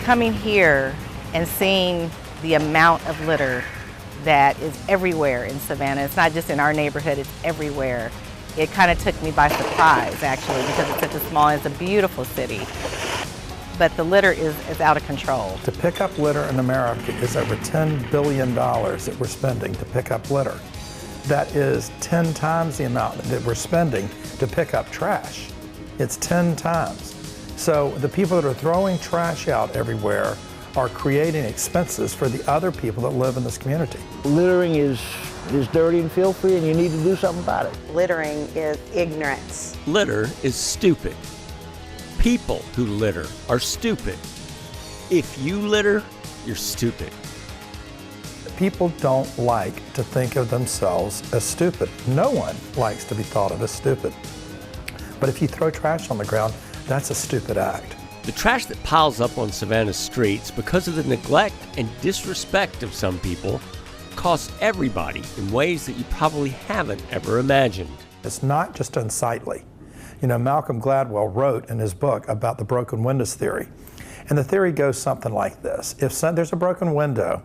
coming here and seeing the amount of litter that is everywhere in Savannah. It's not just in our neighborhood, it's everywhere. It kind of took me by surprise, actually, because it's such a small, it's a beautiful city. But the litter is out of control. To pick up litter in America is over $10 billion that we're spending to pick up litter. That is 10 times the amount that we're spending to pick up trash. It's 10 times. So the people that are throwing trash out everywhere are creating expenses for the other people that live in this community. Littering is dirty and filthy, and you need to do something about it. Littering is ignorance. Litter is stupid. People who litter are stupid. If you litter, you're stupid. People don't like to think of themselves as stupid. No one likes to be thought of as stupid. But if you throw trash on the ground, that's a stupid act. The trash that piles up on Savannah's streets because of the neglect and disrespect of some people costs everybody in ways that you probably haven't ever imagined. It's not just unsightly. You know, Malcolm Gladwell wrote in his book about the broken windows theory. And the theory goes something like this. If there's a broken window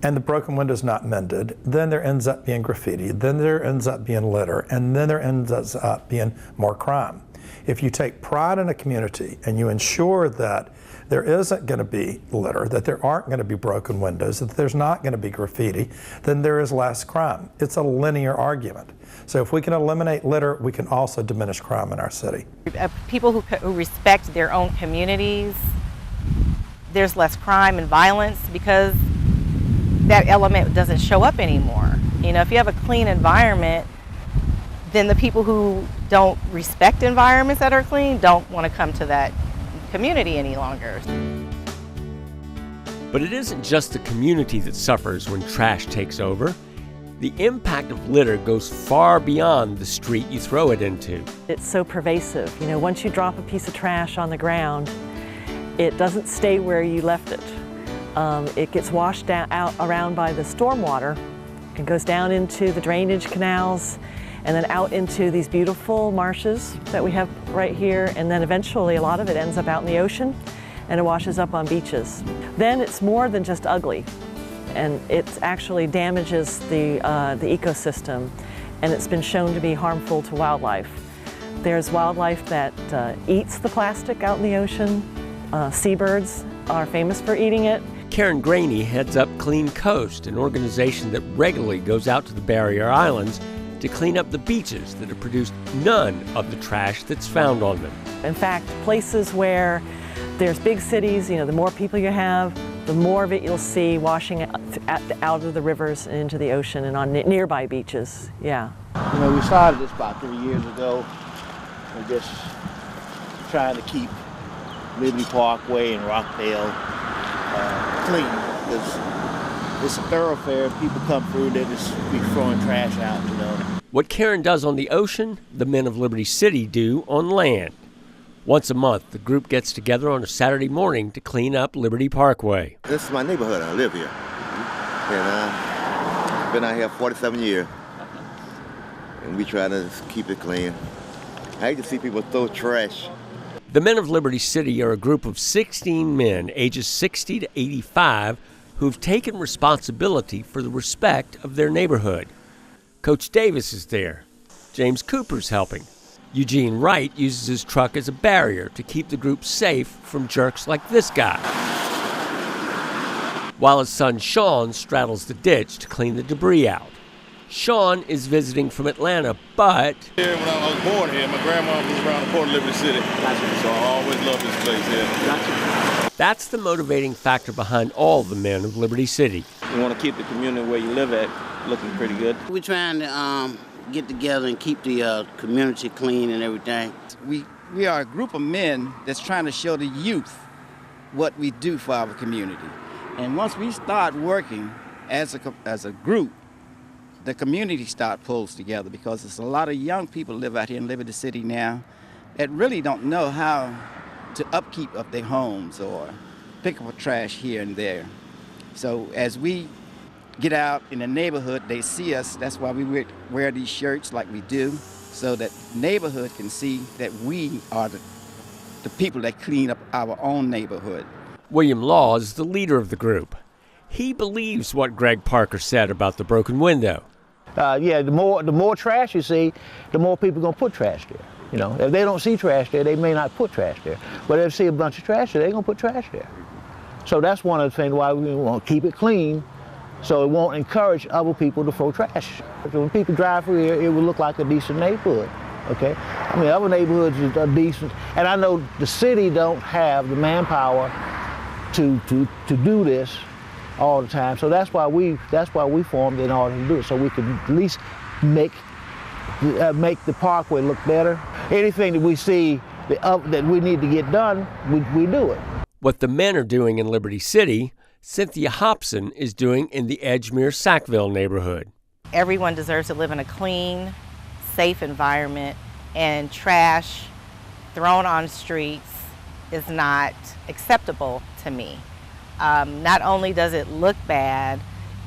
and the broken window is not mended, then there ends up being graffiti, then there ends up being litter, and then there ends up being more crime. If you take pride in a community and you ensure that there isn't going to be litter, that there aren't going to be broken windows, that there's not going to be graffiti, then there is less crime. It's a linear argument. So if we can eliminate litter, we can also diminish crime in our city. People who respect their own communities, there's less crime and violence because that element doesn't show up anymore. You know, if you have a clean environment, then the people who don't respect environments that are clean don't want to come to that community any longer. But it isn't just the community that suffers when trash takes over. The impact of litter goes far beyond the street you throw it into. It's so pervasive. You know, once you drop a piece of trash on the ground, it doesn't stay where you left it. It gets washed out around by the stormwater. It goes down into the drainage canals and then out into these beautiful marshes that we have right here, and then eventually a lot of it ends up out in the ocean and it washes up on beaches. Then it's more than just ugly, and it actually damages the ecosystem, and it's been shown to be harmful to wildlife. There's wildlife that eats the plastic out in the ocean. Seabirds are famous for eating it. Karen Graney heads up Clean Coast, an organization that regularly goes out to the barrier islands to clean up the beaches that have produced none of the trash that's found on them. In fact, places where there's big cities, you know, the more people you have, the more of it you'll see washing out of the rivers and into the ocean and on nearby beaches, yeah. You know, we started this about 3 years ago. We're just trying to keep Liberty Parkway and Rockdale clean, because it's a thoroughfare. People come through, they just be throwing trash out, you know. What Karen does on the ocean, the men of Liberty City do on land. Once a month, the group gets together on a Saturday morning to clean up Liberty Parkway. This is my neighborhood. I live here. And I've been out here 47 years. And we try to keep it clean. I hate to see people throw trash. The men of Liberty City are a group of 16 men, ages 60 to 85, who've taken responsibility for the respect of their neighborhood. Coach Davis is there. James Cooper's helping. Eugene Wright uses his truck as a barrier to keep the group safe from jerks like this guy, while his son Sean straddles the ditch to clean the debris out. Sean is visiting from Atlanta, but here when I was born here, my grandma was around the port of Liberty City, so I always loved this place here. That's the motivating factor behind all the men of Liberty City. You want to keep the community where you live at looking pretty good. We're trying to get together and keep the community clean and everything. We are a group of men that's trying to show the youth what we do for our community. And once we start working as a group, the community pulls together, because there's a lot of young people live out here in Liberty City now that really don't know how to upkeep of their homes or pick up trash here and there. So as we get out in the neighborhood, they see us. That's why we wear these shirts like we do, so that neighborhood can see that we are the people that clean up our own neighborhood. William Law is the leader of the group. He believes what Greg Parker said about the broken window. Yeah, the more trash you see, the more people are going to put trash there. You know, if they don't see trash there, they may not put trash there. But if they see a bunch of trash there, they're going to put trash there. So that's one of the things why we want to keep it clean, so it won't encourage other people to throw trash. So when people drive through here, it will look like a decent neighborhood. Okay, I mean, other neighborhoods are decent, and I know the city don't have the manpower to do this all the time. So that's why we formed in order to do it, so we can at least make the parkway look better. Anything that we see that we need to get done, we do it. What the men are doing in Liberty City, Cynthia Hobson is doing in the Edgemere-Sackville neighborhood. Everyone deserves to live in a clean, safe environment, and trash thrown on streets is not acceptable to me. Not only does it look bad,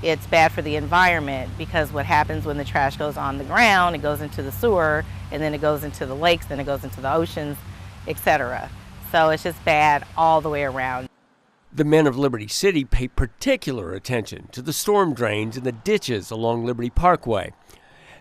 it's bad for the environment, because what happens when the trash goes on the ground, it goes into the sewer, and then it goes into the lakes, then it goes into the oceans, etc. So it's just bad all the way around. The men of Liberty City pay particular attention to the storm drains and the ditches along Liberty Parkway.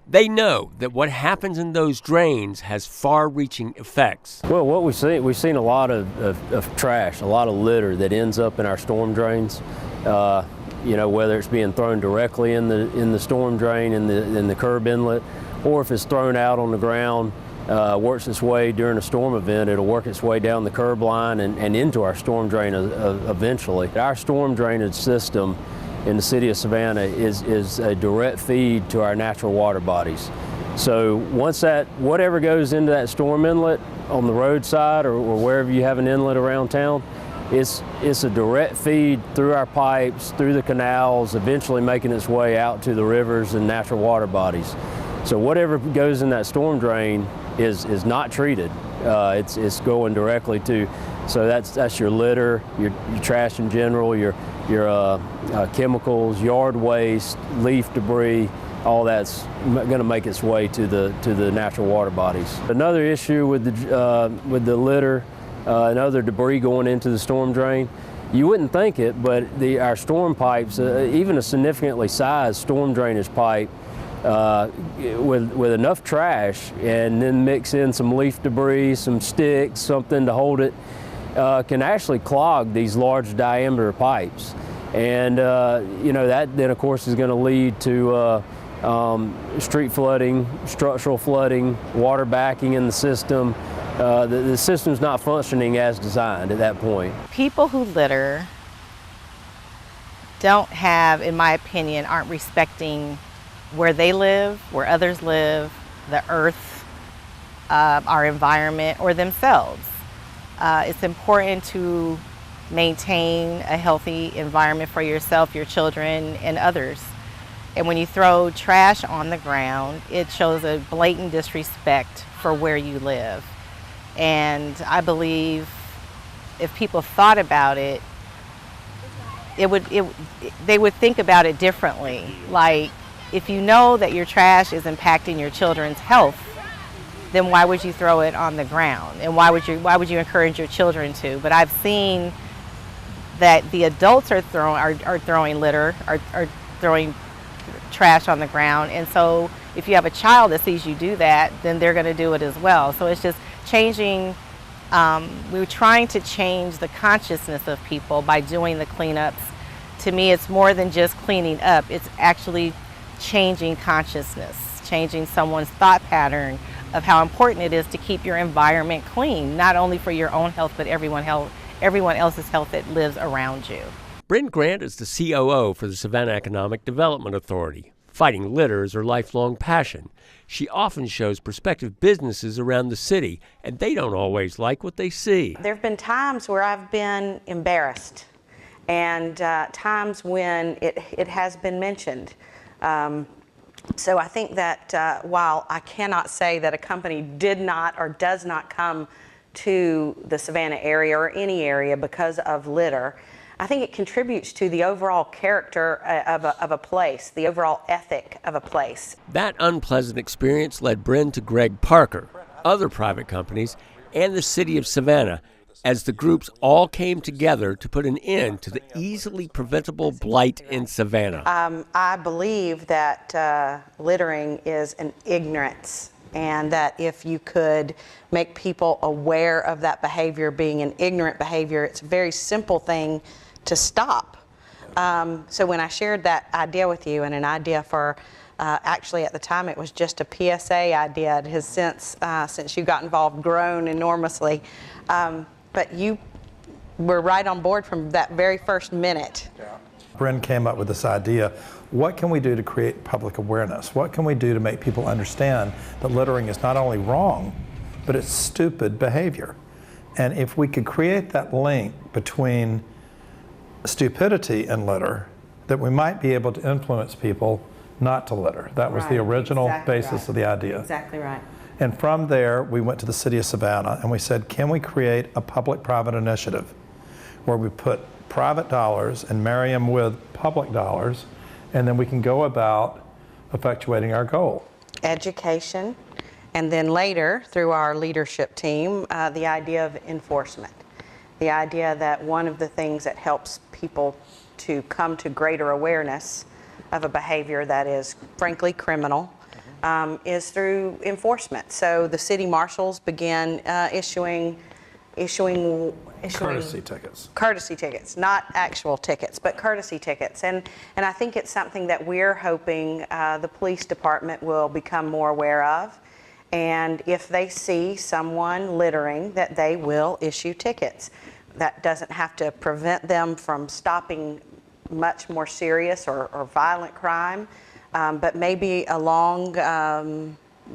They know that what happens in those drains has far-reaching effects. Well, what we've seen a lot of trash, a lot of litter that ends up in our storm drains. You know, whether it's being thrown directly in the storm drain in the curb inlet, or if it's thrown out on the ground, works its way during a storm event. It'll work its way down the curb line and into our storm drain eventually. Our storm drainage system in the city of Savannah is a direct feed to our natural water bodies. So once whatever goes into that storm inlet on the roadside or wherever you have an inlet around town, it's a direct feed through our pipes, through the canals, eventually making its way out to the rivers and natural water bodies. So whatever goes in that storm drain is not treated. It's going directly to, so that's your litter, your trash in general, your chemicals, yard waste, leaf debris. All that's going to make its way to the natural water bodies. Another issue with the litter and other debris going into the storm drain, you wouldn't think it, but our storm pipes, even a significantly sized storm drainage pipe, with enough trash and then mix in some leaf debris, some sticks, something to hold it, can actually clog these large diameter pipes. And you know, that then of course is going to lead to street flooding, structural flooding, water backing in the system. The system's not functioning as designed at that point. People who litter don't have, in my opinion, aren't respecting where they live, where others live, the earth, our environment, or themselves. It's important to maintain a healthy environment for yourself, your children, and others. And when you throw trash on the ground, it shows a blatant disrespect for where you live. And I believe if people thought about it, they would think about it differently. Like, if you know that your trash is impacting your children's health, then why would you throw it on the ground? And why would you encourage your children to? But I've seen that the adults are throwing litter, are throwing trash on the ground. And so if you have a child that sees you do that, then they're going to do it as well. So it's just changing. We're trying to change the consciousness of people by doing the cleanups. To me, it's more than just cleaning up. It's actually changing consciousness, changing someone's thought pattern of how important it is to keep your environment clean, not only for your own health, but everyone else's health that lives around you. Brenda Grant is the COO for the Savannah Economic Development Authority. Fighting litter is her lifelong passion. She often shows prospective businesses around the city, and they don't always like what they see. There have been times where I've been embarrassed, and times when it has been mentioned. So I think that while I cannot say that a company did not or does not come to the Savannah area or any area because of litter, I think it contributes to the overall character of a place, the overall ethic of a place. That unpleasant experience led Brenda to Greg Parker, other private companies, and the city of Savannah, as the groups all came together to put an end to the easily preventable blight in Savannah. I believe that littering is an ignorance, and that if you could make people aware of that behavior being an ignorant behavior, it's a very simple thing to stop. So when I shared that idea with you, and an idea for actually at the time it was just a PSA idea, it has since you got involved grown enormously. But you were right on board from that very first minute. Yeah. Brenda came up with this idea. What can we do to create public awareness? What can we do to make people understand that littering is not only wrong, but it's stupid behavior? And if we could create that link between stupidity and litter, that we might be able to influence people not to litter. That was the original basis of the idea. Exactly right. And from there, we went to the city of Savannah and we said, can we create a public-private initiative where we put private dollars and marry them with public dollars, and then we can go about effectuating our goal. Education, and then later, through our leadership team, the idea of enforcement. The idea that one of the things that helps people to come to greater awareness of a behavior that is frankly criminal is through enforcement. So the city marshals began issuing Courtesy tickets. Courtesy tickets, not actual tickets, but courtesy tickets. And I think it's something that we're hoping the police department will become more aware of. And if they see someone littering, that they will issue tickets. That doesn't have to prevent them from stopping much more serious or violent crime, but maybe along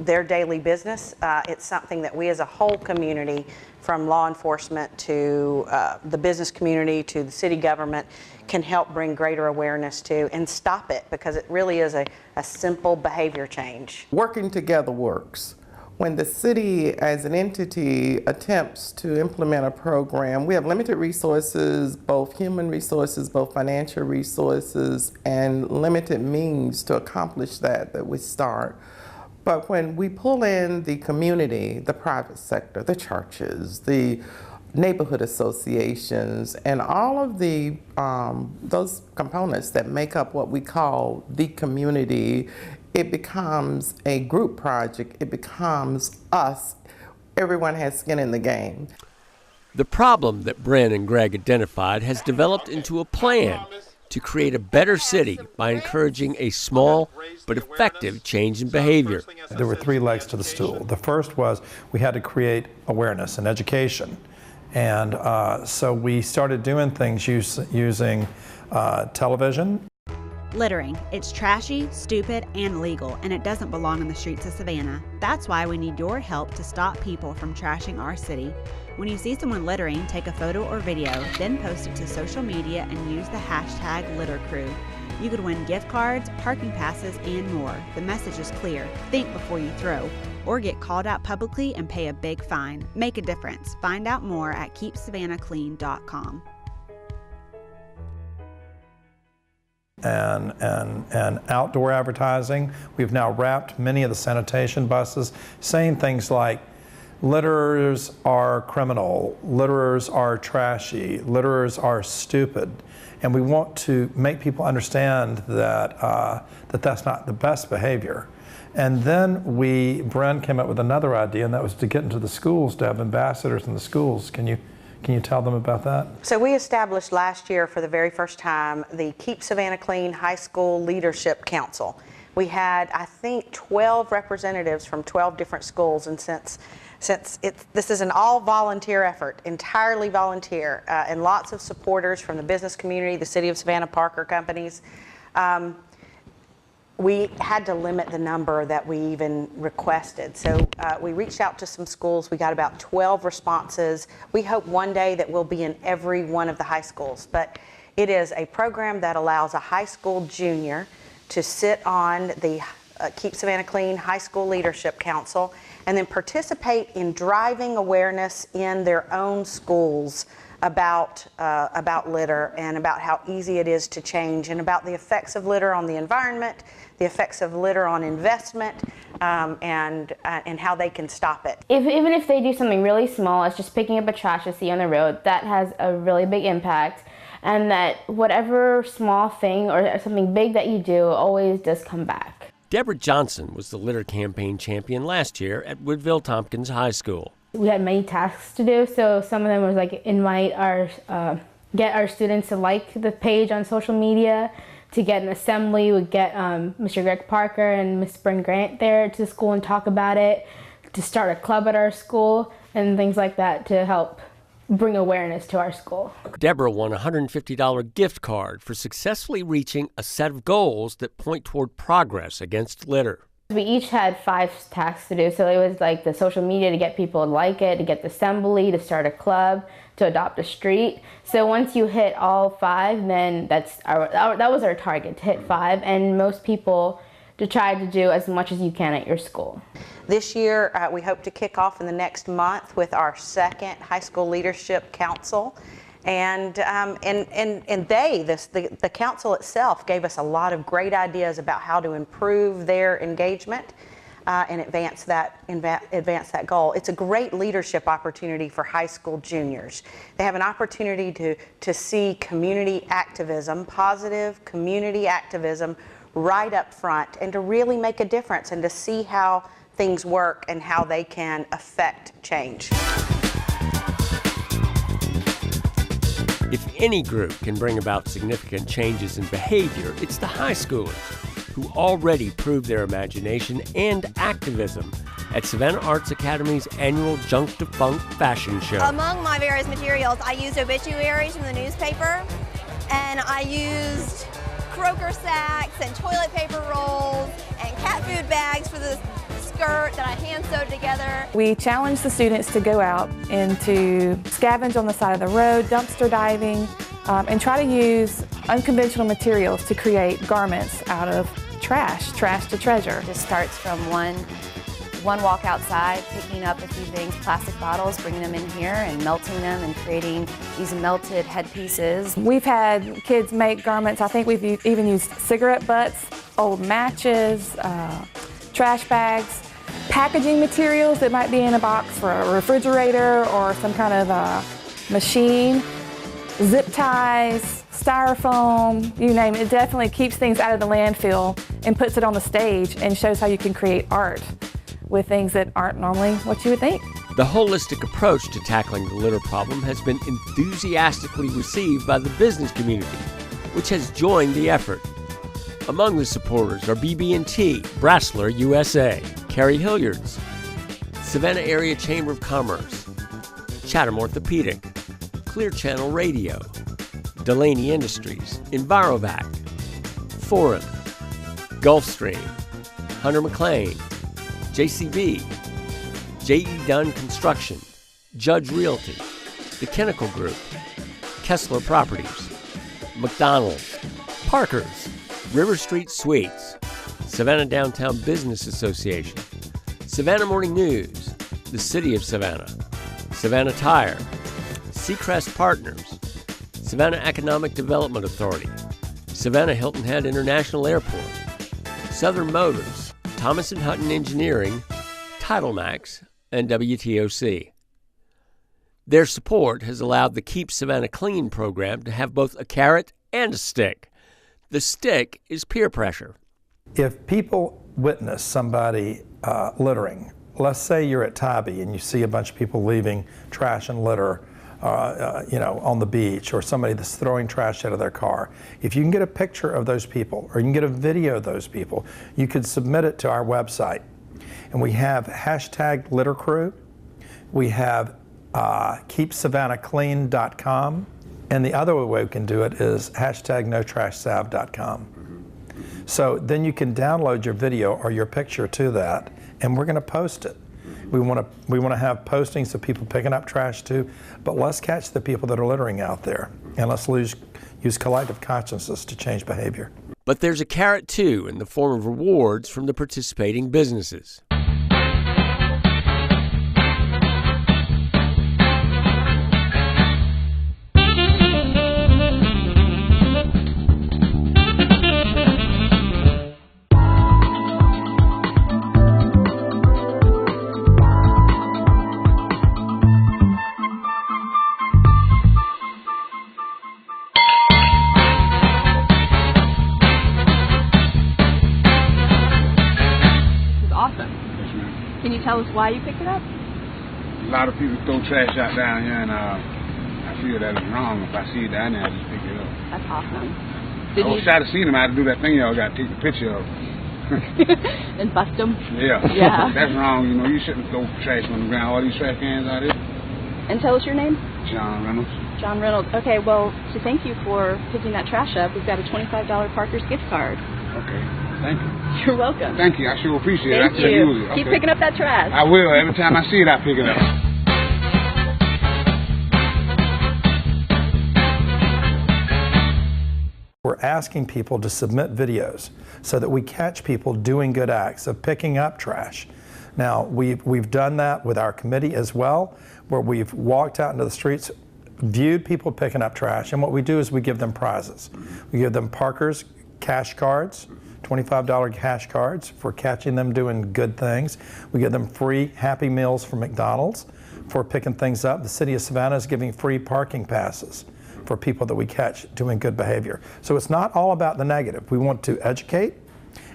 their daily business, it's something that we as a whole community, from law enforcement to the business community to the city government, can help bring greater awareness to and stop it, because it really is a simple behavior change. Working together works. When the city as an entity attempts to implement a program, we have limited resources, both human resources, both financial resources, and limited means to accomplish that we start. But when we pull in the community, the private sector, the churches, the neighborhood associations, and all of the those components that make up what we call the community, it becomes a group project. It becomes us. Everyone has skin in the game. The problem that Bren and Greg identified has developed into a plan to create a better city by encouraging a small but effective change in behavior. There were three legs to the stool. The first was we had to create awareness and education. And so we started doing things using television. Littering. It's trashy, stupid, and illegal, and it doesn't belong on the streets of Savannah. That's why we need your help to stop people from trashing our city. When you see someone littering, take a photo or video, then post it to social media and use the hashtag #LitterCrew. You could win gift cards, parking passes, and more. The message is clear. Think before you throw, or get called out publicly and pay a big fine. Make a difference. Find out more at keepsavannahclean.com. And outdoor advertising. We've now wrapped many of the sanitation buses saying things like, litterers are criminal, litterers are trashy, litterers are stupid. And we want to make people understand that, that's not the best behavior. And then Bren came up with another idea, and that was to get into the schools, to have ambassadors in the schools. Can you tell them about that? So we established last year for the very first time the Keep Savannah Clean High School Leadership Council. We had, I think, 12 representatives from 12 different schools, and since this is an all-volunteer effort, entirely volunteer, and lots of supporters from the business community, the City of Savannah, Parker companies, we had to limit the number that we even requested. So we reached out to some schools. We got about 12 responses. We hope one day that we'll be in every one of the high schools. But it is a program that allows a high school junior to sit on the Keep Savannah Clean High School Leadership Council and then participate in driving awareness in their own schools about litter and about how easy it is to change, and about the effects of litter on the environment, the effects of litter on investment, and how they can stop it. Even if they do something really small, it's just picking up a trash they see on the road, that has a really big impact, and that whatever small thing or something big that you do always does come back. Deborah Johnson was the litter campaign champion last year at Woodville-Tompkins High School. We had many tasks to do, so some of them was like get our students to like the page on social media, to get an assembly, would get Mr. Greg Parker and Miss Brenda Grant there to the school and talk about it, to start a club at our school, and things like that to help bring awareness to our school. Deborah won a $150 gift card for successfully reaching a set of goals that point toward progress against litter. We each had 5 tasks to do, so it was like the social media to get people to like it, to get the assembly, to start a club, to adopt a street. So once you hit all 5, then that was our target, to hit 5, and most people to try to do as much as you can at your school. This year, we hope to kick off in the next month with our 2nd High School Leadership Council. And the council itself gave us a lot of great ideas about how to improve their engagement and advance that goal. It's a great leadership opportunity for high school juniors. They have an opportunity to see community activism, positive community activism, right up front, and to really make a difference and to see how things work and how they can affect change. If any group can bring about significant changes in behavior, it's the high schoolers, who already proved their imagination and activism at Savannah Arts Academy's annual Junk to Funk fashion show. Among my various materials, I used obituaries from the newspaper, and I used croaker sacks and toilet paper rolls and cat food bags for the skirt that I hand sewed together. We challenge the students to go out and to scavenge on the side of the road, dumpster diving, and try to use unconventional materials to create garments out of trash to treasure. It just starts from one walk outside, picking up a few things, plastic bottles, bringing them in here and melting them and creating these melted headpieces. We've had kids make garments. I think we've even used cigarette butts, old matches, trash bags, packaging materials that might be in a box for a refrigerator or some kind of machine, zip ties, styrofoam, you name it. It definitely keeps things out of the landfill and puts it on the stage and shows how you can create art with things that aren't normally what you would think. The holistic approach to tackling the litter problem has been enthusiastically received by the business community, which has joined the effort. Among the supporters are BB&T, Brasseler USA, Carrie Hilliard's, Savannah Area Chamber of Commerce, Chatham Orthopedic, Clear Channel Radio, Delaney Industries, Envirovac, Forum, Gulfstream, Hunter McLean, JCB, J.E. Dunn Construction, Judge Realty, The Kinnickle Group, Kessler Properties, McDonald's, Parker's, River Street Suites, Savannah Downtown Business Association, Savannah Morning News, the City of Savannah, Savannah Tire, Seacrest Partners, Savannah Economic Development Authority, Savannah Hilton Head International Airport, Southern Motors, Thomas & Hutton Engineering, TitleMax, and WTOC. Their support has allowed the Keep Savannah Clean program to have both a carrot and a stick. The stick is peer pressure. If people witness somebody littering, let's say you're at Tybee and you see a bunch of people leaving trash and litter on the beach, or somebody that's throwing trash out of their car. If you can get a picture of those people, or you can get a video of those people, you could submit it to our website. And we have hashtag litter crew. We have keepsavannahclean.com. And the other way we can do it is hashtag notrashsav.com. So then you can download your video or your picture to that, and we're going to post it. We want to have postings of people picking up trash too, but let's catch the people that are littering out there, and let's use collective consciences to change behavior. But there's a carrot too, in the form of rewards from the participating businesses. why you picked it up? A lot of people throw trash out down here, and I feel that it's wrong. If I see it down there, I just pick it up. That's awesome. I wish I'd have seen him. I had to do that thing y'all got to take a picture of. And bust them? Yeah. Yeah. That's wrong. You know, you shouldn't throw trash on the ground. All these trash cans out here. And tell us your name? John Reynolds. John Reynolds. Okay, well, to thank you for picking that trash up, we've got a $25 Parker's gift card. Okay. Thank you. You're welcome. Thank you. I sure appreciate it. Thank you. Okay. Keep picking up that trash. I will. Every time I see it, I pick it up. We're asking people to submit videos so that we catch people doing good acts of picking up trash. Now, we've done that with our committee as well, where we've walked out into the streets, viewed people picking up trash, and what we do is we give them prizes. We give them Parker's cash cards, $25 cash cards for catching them doing good things. We give them free Happy Meals from McDonald's for picking things up. The city of Savannah is giving free parking passes for people that we catch doing good behavior. So it's not all about the negative. We want to educate,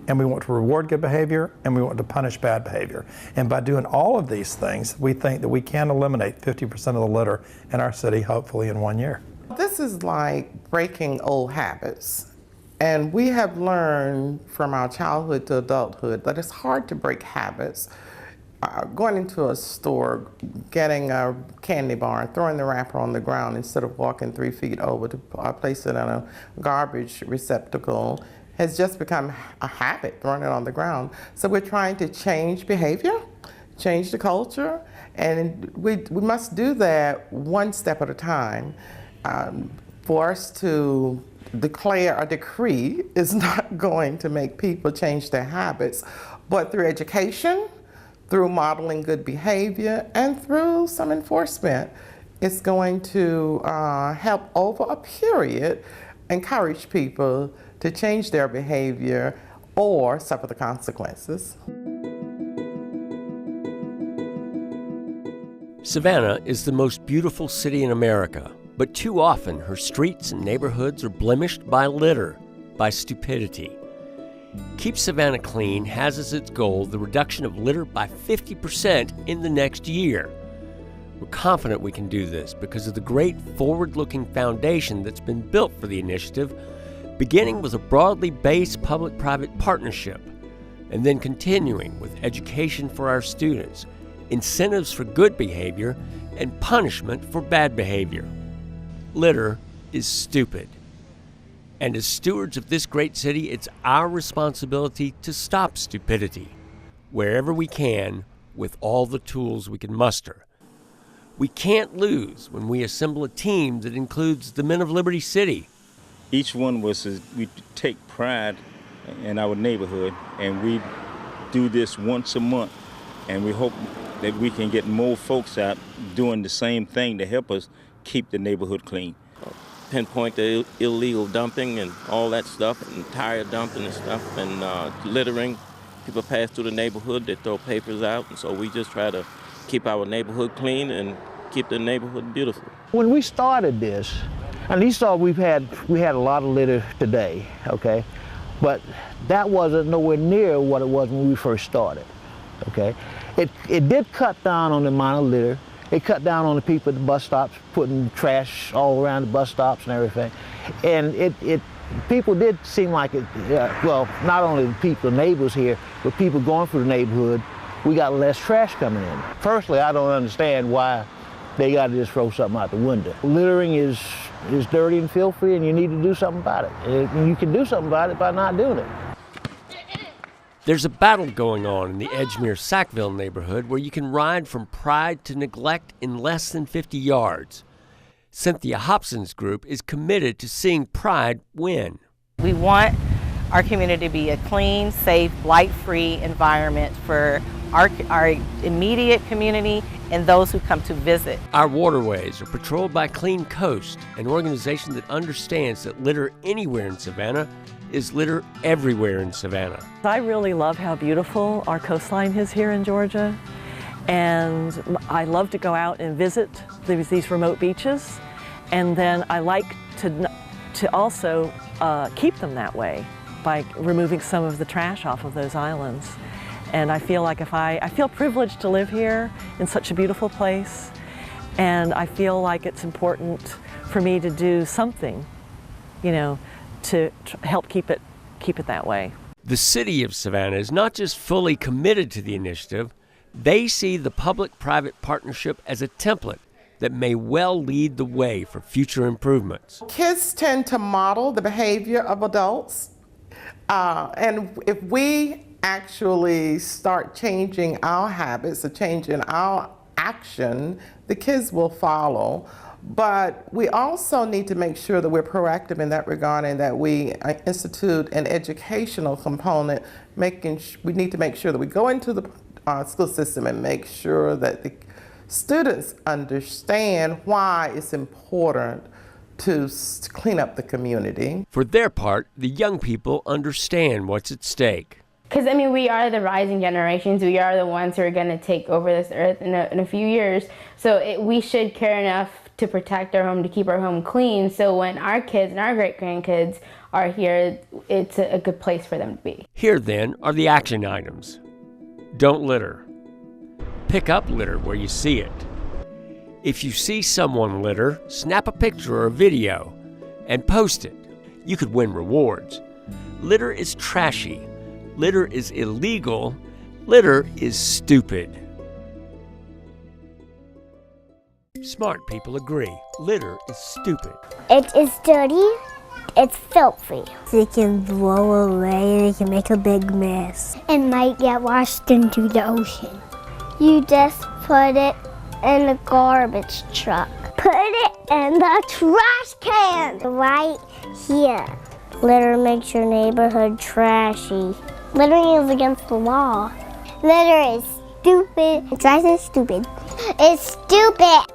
and we want to reward good behavior, and we want to punish bad behavior. And by doing all of these things, we think that we can eliminate 50% of the litter in our city, hopefully in 1 year. This is like breaking old habits. And we have learned from our childhood to adulthood that it's hard to break habits. Going into a store, getting a candy bar, and throwing the wrapper on the ground instead of walking 3 feet over to place it in a garbage receptacle has just become a habit, throwing it on the ground. So we're trying to change behavior, change the culture, and we must do that one step at a time. For us to declare a decree is not going to make people change their habits, but through education, through modeling good behavior, and through some enforcement, it's going to help over a period encourage people to change their behavior or suffer the consequences. Savannah is the most beautiful city in America, but too often her streets and neighborhoods are blemished by litter, by stupidity. Keep Savannah Clean has as its goal the reduction of litter by 50% in the next year. We're confident we can do this because of the great forward-looking foundation that's been built for the initiative, beginning with a broadly based public-private partnership, and then continuing with education for our students, incentives for good behavior, and punishment for bad behavior. Litter is stupid. And as stewards of this great city, it's our responsibility to stop stupidity wherever we can with all the tools we can muster. We can't lose when we assemble a team that includes the men of Liberty City. Each one of us, we take pride in our neighborhood, and we do this once a month, and we hope that we can get more folks out doing the same thing to help us keep the neighborhood clean. Pinpoint the illegal dumping and all that stuff, and tire dumping and stuff, and littering. People pass through the neighborhood, they throw papers out, and so we just try to keep our neighborhood clean and keep the neighborhood beautiful. When we started this, and you saw we had a lot of litter today, okay, but that wasn't nowhere near what it was when we first started, okay. It did cut down on the amount of litter. It cut down on the people at the bus stops, putting trash all around the bus stops and everything. And people did seem like it, well, not only the people, the neighbors here, but people going through the neighborhood, we got less trash coming in. Personally, I don't understand why they got to just throw something out the window. Littering is dirty and filthy, and you need to do something about it. And you can do something about it by not doing it. There's a battle going on in the Edgemere-Sackville neighborhood where you can ride from pride to neglect in less than 50 yards. Cynthia Hobson's group is committed to seeing pride win. We want our community to be a clean, safe, blight-free environment for our immediate community and those who come to visit. Our waterways are patrolled by Clean Coast, an organization that understands that litter anywhere in Savannah is litter everywhere in Savannah. I really love how beautiful our coastline is here in Georgia, and I love to go out and visit these remote beaches, and then I like to also keep them that way by removing some of the trash off of those islands. And I feel like I feel privileged to live here in such a beautiful place, and I feel like it's important for me to do something, you know, to help keep it that way. The city of Savannah is not just fully committed to the initiative, they see the public-private partnership as a template that may well lead the way for future improvements. Kids tend to model the behavior of adults, and if we actually start changing our habits or changing our action, the kids will follow. But we also need to make sure that we're proactive in that regard and that we institute an educational component. We need to make sure that we go into the school system and make sure that the students understand why it's important to clean up the community. For their part, the young people understand what's at stake. Because, I mean, we are the rising generations. We are the ones who are going to take over this earth in a few years. So we should care enough to protect our home, to keep our home clean. So when our kids and our great-grandkids are here, it's a good place for them to be. Here, then, are the action items. Don't litter. Pick up litter where you see it. If you see someone litter, snap a picture or a video and post it. You could win rewards. Litter is trashy. Litter is illegal. Litter is stupid. Smart people agree. Litter is stupid. It is dirty. It's filthy. It can blow away and it can make a big mess. It might get washed into the ocean. You just put it in the garbage truck. Put it in the trash can. Right here. Litter makes your neighborhood trashy. Littering is against the law. Litter is stupid. It's stupid. It's stupid.